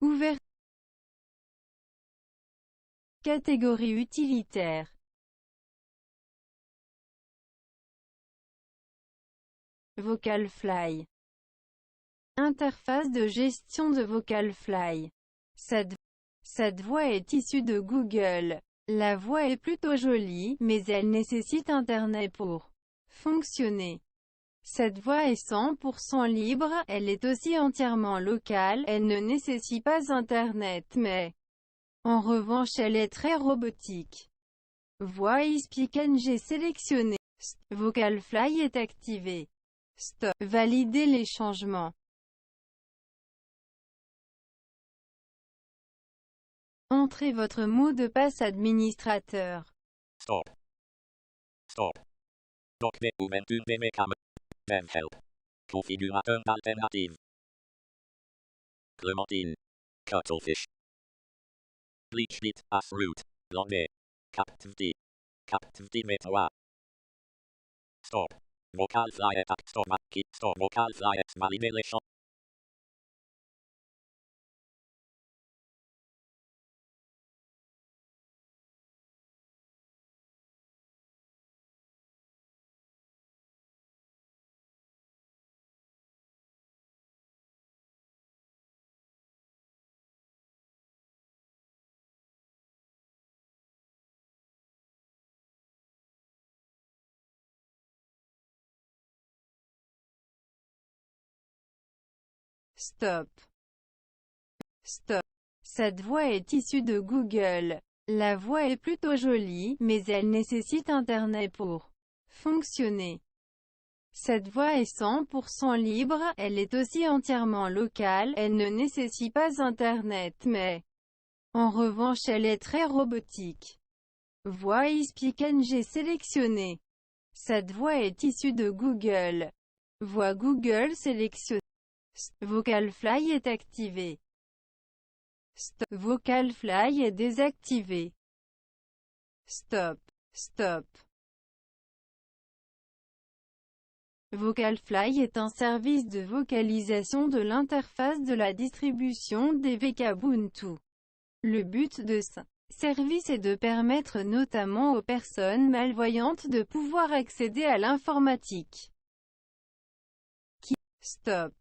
Ouvert. Catégorie utilitaire. Vocalfly. Interface de gestion de Vocalfly. Cette voix est issue de Google. La voix est plutôt jolie, mais elle nécessite Internet pour fonctionner. Cette voix est 100% libre, elle est aussi entièrement locale, elle ne nécessite pas Internet mais, en revanche elle est très robotique. Voice Speak NG sélectionné. Vocalfly est activé. Stop. Valider les changements. Entrez votre mot de passe administrateur. Stop. Stop. Documentum de mécam. Help. Configurateur alternative. Clémentine. Cuttlefish. Bleach bit as root. L'anglais. Captivity. Captivity métoa. Stop. Vocalfly est stop. Stop. Vocalfly est valider les changements. Stop. Stop. Cette voix est issue de Google. La voix est plutôt jolie, mais elle nécessite Internet pour fonctionner. Cette voix est 100% libre, elle est aussi entièrement locale, elle ne nécessite pas Internet mais, en revanche elle est très robotique. Voice Speak NG sélectionné. Cette voix est issue de Google. Voix Google sélectionnée. Vocalfly est activé. Stop. Vocalfly est désactivé. Stop. Stop. Vocalfly est un service de vocalisation de l'interface de la distribution DVK Ubuntu. Le but de ce service est de permettre notamment aux personnes malvoyantes de pouvoir accéder à l'informatique. Stop.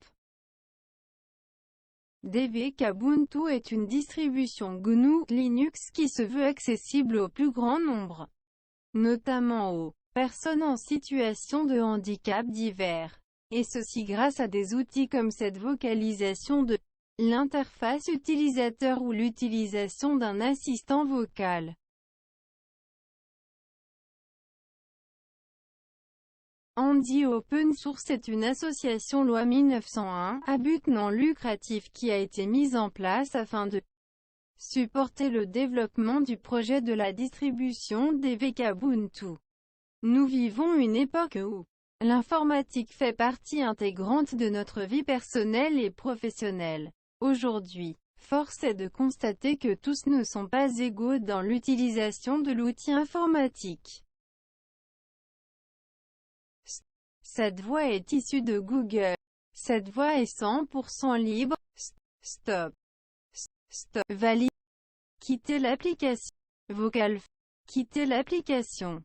DVK Ubuntu est une distribution GNU Linux qui se veut accessible au plus grand nombre, notamment aux personnes en situation de handicap divers, et ceci grâce à des outils comme cette vocalisation de l'interface utilisateur ou l'utilisation d'un assistant vocal. Andy Open Source est une association loi 1901, à but non lucratif qui a été mise en place afin de supporter le développement du projet de la distribution DVK Ubuntu. Nous vivons une époque où l'informatique fait partie intégrante de notre vie personnelle et professionnelle. Aujourd'hui, force est de constater que tous ne sont pas égaux dans l'utilisation de l'outil informatique. Cette voix est issue de Google. Cette voix est 100% libre. Stop. Stop. Valide. Quitter l'application. Vocalfly. Quitter l'application.